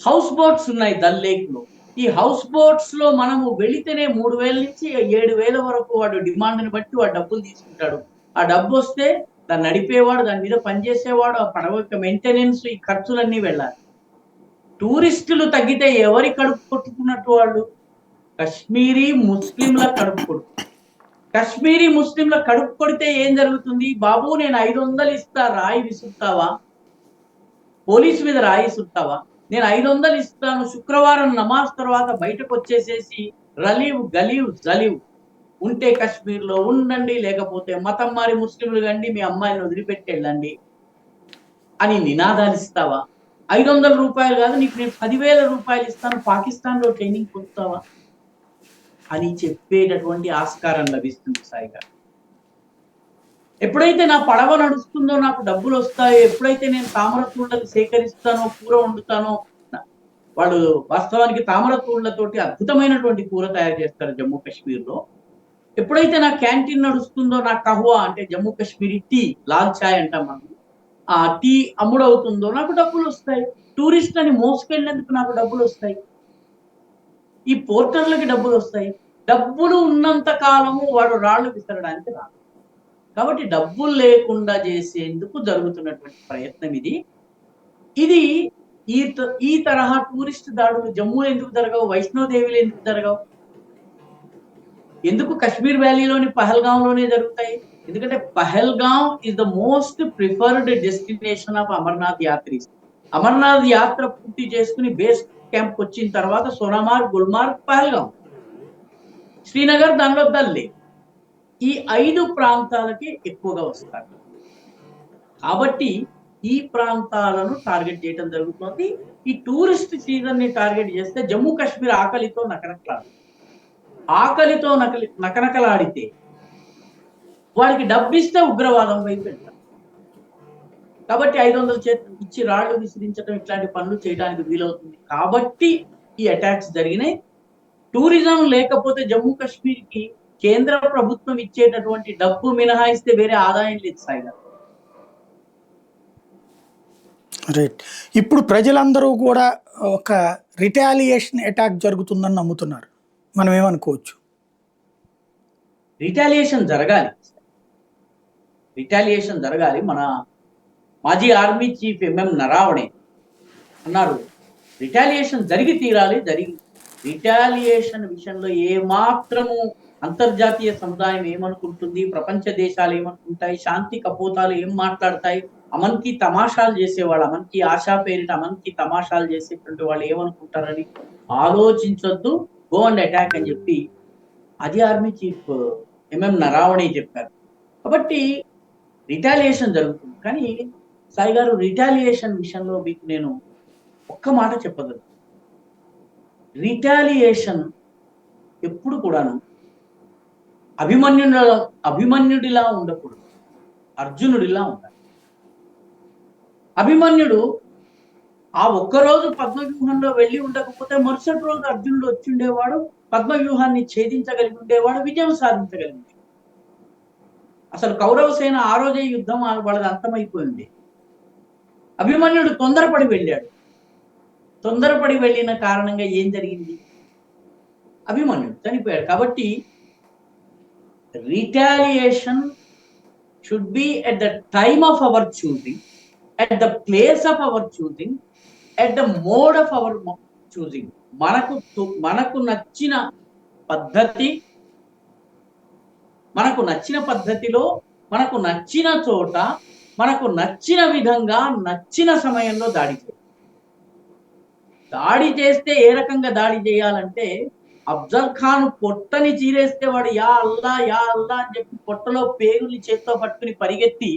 హౌస్ బోట్స్ ఉన్నాయి దల్ లేక్ లో. ఈ హౌస్ బోట్స్ లో మనము వెళితేనే 3,000 నుంచి 7,000 వరకు వాడు డిమాండ్ని బట్టి వాడు డబ్బులు తీసుకుంటాడు. ఆ డబ్బు వస్తే దాన్ని నడిపేవాడు, దాని మీద పనిచేసేవాడు, ఆ పడవ యొక్క మెయింటెనెన్స్, ఈ ఖర్చులన్నీ వెళ్ళాలి. టూరిస్టులు తగ్గితే ఎవరి కడుపు కొట్టుకున్నట్టు వాళ్ళు? కశ్మీరీ ముస్లింల కడుపు కొడుకు. కశ్మీరీ ముస్లింల కడుపు కొడితే ఏం జరుగుతుంది? బాబు నేను 500 ఇస్తా, రాయి విసురుతావా? పోలీసు మీద రాయి విసురుతావా? నేను 500 ఇస్తాను, శుక్రవారం నమాజ్ తర్వాత బయటకు వచ్చేసేసి గలీవ్ ఉంటే కాశ్మీర్ లో ఉండండి, లేకపోతే మతం మారి ముస్లింలు కండి, మీ అమ్మాయిని వదిలిపెట్టి వెళ్ళండి అని నినాదాలు ఇస్తావా? 500 రూపాయలు కాదు, నీకు నేను 10,000 రూపాయలు ఇస్తాను, పాకిస్తాన్ లో ట్రైనింగ్ పొందుతావా అని చెప్పేటటువంటి ఆస్కారం లభిస్తుంది సాయి గారు. ఎప్పుడైతే నా పడవ నడుస్తుందో నాకు డబ్బులు వస్తాయో, ఎప్పుడైతే నేను తామర తూళ్ళని సేకరిస్తానో, కూర వండుతానో, వాళ్ళు వాస్తవానికి తామర తూళ్ళతోటి అద్భుతమైనటువంటి కూర తయారు చేస్తారు జమ్మూ కాశ్మీర్ లో. ఎప్పుడైతే నా క్యాంటీన్ నడుస్తుందో, నా కహ్వా అంటే జమ్మూ కాశ్మీరీ టీ, లాల్ చాయ్ అంటాం మనం, ఆ టీ అమ్ముడవుతుందో నాకు డబ్బులు వస్తాయి. టూరిస్ట్ అని మోసుకెళ్ళినందుకు నాకు డబ్బులు వస్తాయి. ఈ పోర్టర్లకి డబ్బులు వస్తాయి. డబ్బులు ఉన్నంత కాలము వాడు రాళ్లు విసరడానికి రాదు. కాబట్టి డబ్బులు లేకుండా చేసేందుకు జరుగుతున్నటువంటి ప్రయత్నం ఇది. ఈ తరహా టూరిస్ట్ దాడులు జమ్మూ ఎందుకు జరగవు? వైష్ణోదేవిలో ఎందుకు జరగవు? ఎందుకు కశ్మీర్ వ్యాలీలోని పహల్గాంలోనే జరుగుతాయి? ఎందుకంటే Pahalgam is the most preferred destination of Amarnath యాత్రీస్. అమర్నాథ్ యాత్ర పూర్తి చేసుకుని బేస్ క్యాంప్ వచ్చిన తర్వాత సోనామార్గ్, గుల్మార్గ్, పహల్గాం, శ్రీనగర్, దానిలో దల్ లేక్, ఈ 5 ప్రాంతాలకి ఎక్కువగా వస్తారు. కాబట్టి ఈ ప్రాంతాలను టార్గెట్ చేయడం జరుగుతుంది. ఈ టూరిస్ట్ సీజన్ ని టార్గెట్ చేస్తే జమ్మూ కాశ్మీర్ ఆకలితో నకనకలాడితే వాడికి డబ్బిస్తే ఉగ్రవాదం వైపు వెళ్తారు. కాబట్టి 500 ఇచ్చి రాళ్లు విసిరించడం, ఇట్లాంటి పనులు చేయడానికి వీలవుతుంది. కాబట్టి ఈ అటాక్స్ జరిగినాయి. టూరిజం లేకపోతే జమ్మూ కాశ్మీర్ కి కేంద్ర ప్రభుత్వం ఇచ్చేటటువంటి డబ్బు మినహాయిస్తే వేరే ఆదాయం లేదు సాయి గారు. రైట్. ఇప్పుడు ప్రజలందరూ కూడా ఒక రిటాలియేషన్ అటాక్ జరుగుతుందని నమ్ముతున్నారు. మనం ఏమనుకోవచ్చు? రిటాలియేషన్ జరగాలి, రిటాలియేషన్ జరగాలి. మన మాజీ ఆర్మీ చీఫ్ ఎంఎం నరావణే అన్నారు, రిటాలియేషన్ జరిగి తీరాలి. రిటాలియేషన్ విషయంలో ఏమాత్రము అంతర్జాతీయ సముదాయం ఏమనుకుంటుంది, ప్రపంచ దేశాలు ఏమనుకుంటాయి, శాంతి కపోతాలు ఏం మాట్లాడతాయి, అమన్కి తమాషాలు చేసేవాళ్ళు, అమన్కి ఆశా పేరిట అమన్కి తమాషాలు చేసేటువంటి వాళ్ళు ఏమనుకుంటారని ఆలోచించొద్దు, గో అండ్ అటాక్ అని చెప్పి అది ఆర్మీ చీఫ్ ఎంఎం నరావణే చెప్పారు. కాబట్టి రిటాలియేషన్ జరుగుతుంది. కానీ సాయి గారు, రిటాలియేషన్ విషయంలో మీకు నేను ఒక్క మాట చెప్పగలను. రిటాలియేషన్ ఎప్పుడు కూడాను అభిమన్యుడిలా ఉండకూడదు, అర్జునుడిలా ఉండాలి. అభిమన్యుడు ఆ ఒక్కరోజు పద్మవ్యూహంలో వెళ్ళి ఉండకపోతే మరుసటి రోజు అర్జునుడు వచ్చి ఉండేవాడు, పద్మవ్యూహాన్ని ఛేదించగలిగి ఉండేవాడు, విజయం సాధించగలిగి. అసలు కౌరవ సేన ఆ రోజే యుద్ధం వాళ్ళది అంతమైపోయింది. అభిమన్యుడు తొందరపడి వెళ్ళాడు. తొందరపడి వెళ్ళిన కారణంగా ఏం జరిగింది? అభిమన్యుడు చనిపోయాడు. కాబట్టి retaliation should be at the time of our choosing, at the place of our choosing, at the mode of our choosing. మనకు నచ్చిన పద్ధతి, మనకు నచ్చిన పద్ధతిలో, మనకు నచ్చిన చోట, మనకు నచ్చిన విధంగా, నచ్చిన సమయంలో దాడి చేయాలి. దాడి చేస్తే ఏ రకంగా దాడి చేయాలంటే, అఫ్జల్ ఖాన్ పొట్టని చీరేస్తే వాడు యా అల్లా యా అల్లా అని చెప్పి పొట్టలో పేగుల్ని చేత్తో పట్టుకుని పరిగెత్తి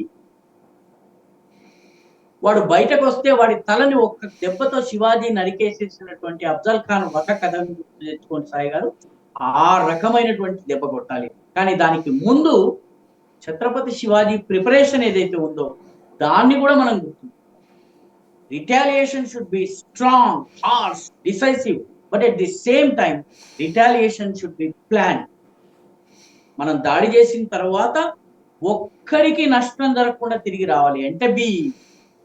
వాడు బయటకు వస్తే వాడి తలని ఒక్క దెబ్బతో శివాజీ నరికేసేసినటువంటి అఫ్జల్ ఖాన్ వధ కథ తెచ్చుకోండి సాయి గారు. ఆ రకమైనటువంటి దెబ్బ కొట్టాలి. కానీ దానికి ముందు ఛత్రపతి శివాజీ ప్రిపరేషన్ ఏదైతే ఉందో దాన్ని కూడా మనం గుర్తు. Retaliation should be strong, harsh, decisive, but at the same time retaliation should be plan. మనం దాడి చేసిన తర్వాత ఒక్కడికి నష్టం జరగకుండా తిరిగి రావాలి. అంటే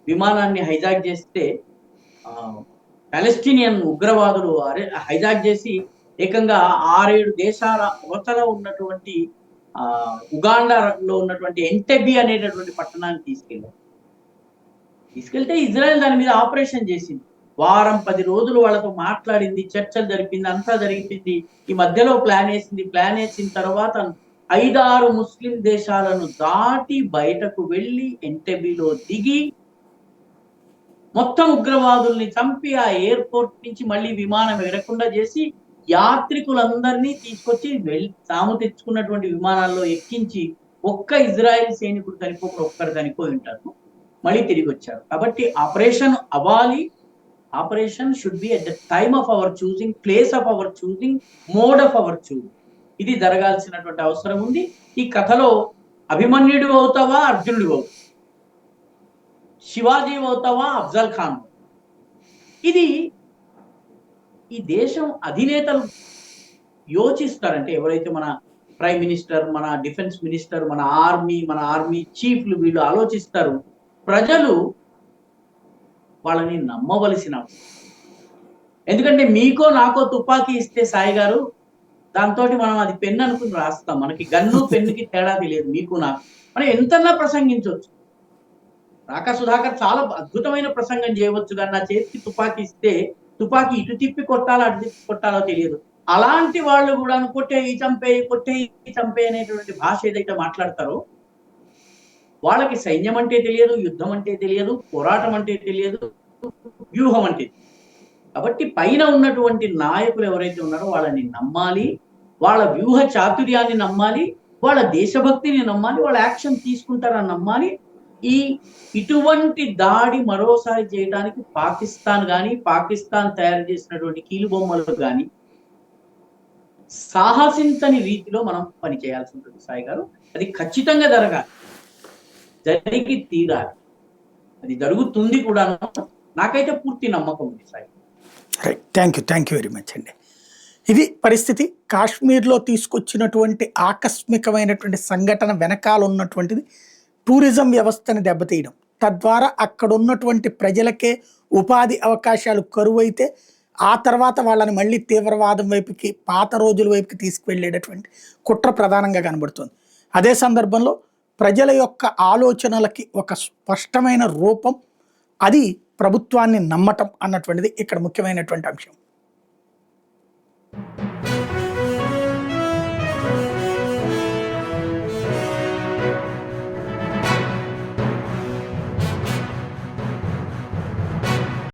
విమానాన్ని హైజాక్ చేస్తే పాలెస్టీనియన్ ఉగ్రవాదులు హైజాక్ చేసి ఏకంగా 6-7 దేశాల అవతల ఉన్నటువంటి ఉగాండాలో ఉన్నటువంటి ఎంటెబీ అనేటటువంటి పట్టణాన్ని తీసుకెళ్తే ఇజ్రాయెల్ దాని మీద ఆపరేషన్ చేసింది. వారం 10 రోజులు వాళ్ళతో మాట్లాడింది, చర్చలు జరిపింది, అంతా జరిపింది. ఈ మధ్యలో ప్లాన్ వేసిన తర్వాత 5-6 ముస్లిం దేశాలను దాటి బయటకు వెళ్ళి ఎంటెబీలో దిగి మొత్తం ఉగ్రవాదుల్ని చంపి ఆ ఎయిర్పోర్ట్ నుంచి మళ్ళీ విమానం ఎగరకుండా చేసి యాత్రికులందరినీ తీసుకొచ్చి తాము తెచ్చుకున్నటువంటి విమానాల్లో ఎక్కించి ఒక్క ఇజ్రాయెల్ సైనికుడు చనిపోకుండా ఒక్కరు చనిపోయి ఉంటారు, మళ్ళీ తిరిగి వచ్చారు. కాబట్టి ఆపరేషన్ అవ్వాలి. Operation should be at the time of our choosing, place of our choosing, mode of our choosing. ఇది జరగాల్సినటువంటి అవసరం ఉంది. ఈ కథలో అభిమన్యుడు అవుతావా, అర్జునుడు అవుతావా, శివాజీ అవుతావా, అఫ్జల్ ఖాన్? ఇది ఈ దేశం అధినేతలు యోచిస్తారంటే, ఎవరైతే మన ప్రైమ్ మినిస్టర్, మన డిఫెన్స్ మినిస్టర్, మన ఆర్మీ చీఫ్లు వీళ్ళు ఆలోచిస్తారు. ప్రజలు వాళ్ళని నమ్మవలసిన, ఎందుకంటే మీకో నాకో తుపాకీ ఇస్తే సాయి గారు దాంతో మనం అది పెన్ను అనుకుని రాస్తాం. మనకి గన్ను పెన్నుకి తేడా తెలియదు. మీకు నాకు మనం ఎంతన్నా ప్రసంగించవచ్చు. రాకా సుధాకర్ చాలా అద్భుతమైన ప్రసంగం చేయవచ్చు, కానీ నా చేతికి తుపాకీ ఇస్తే తుపాకీ ఇటు తిప్పి కొట్టాలో అటు తిప్పి కొట్టాలో తెలియదు. అలాంటి వాళ్ళు కూడా కొట్టే ఈ చంపే అనేటువంటి భాష ఏదైతే మాట్లాడతారో వాళ్ళకి సైన్యం అంటే తెలియదు, యుద్ధం అంటే తెలియదు, పోరాటం అంటే తెలియదు, వ్యూహం అంటే. కాబట్టి పైన ఉన్నటువంటి నాయకులు ఎవరైతే ఉన్నారో వాళ్ళని నమ్మాలి, వాళ్ళ వ్యూహ చాతుర్యాన్ని నమ్మాలి, వాళ్ళ దేశభక్తిని నమ్మాలి, వాళ్ళ యాక్షన్ తీసుకుంటారని నమ్మాలి. ఇటువంటి దాడి మరోసారి చేయడానికి పాకిస్తాన్ తయారు చేసినటువంటి కీలుబొమ్మలు కానీ సాహసించని రీతిలో మనం పని చేయాల్సి ఉంటుంది సాయి గారు. అది ఖచ్చితంగా జరిగి తీరాలి. అది జరుగుతుంది కూడా, నాకైతే పూర్తి నమ్మకం ఉంది Sai. Thank you very much అండి. ఇది పరిస్థితి. కాశ్మీర్లో తీసుకొచ్చినటువంటి ఆకస్మికమైనటువంటి సంఘటన వెనకాల ఉన్నటువంటిది టూరిజం వ్యవస్థని దెబ్బతీయడం, తద్వారా అక్కడ ఉన్నటువంటి ప్రజలకే ఉపాధి అవకాశాలు కరువైతే ఆ తర్వాత వాళ్ళని మళ్ళీ తీవ్రవాదం వైపుకి, పాత రోజుల వైపుకి తీసుకువెళ్ళేటటువంటి కుట్ర ప్రధానంగా కనబడుతుంది. అదే సందర్భంలో ప్రజల యొక్క ఆలోచనలకి ఒక స్పష్టమైన రూపం, అది ప్రభుత్వాన్ని నమ్మటం అన్నటువంటిది ఇక్కడ ముఖ్యమైనటువంటి అంశం.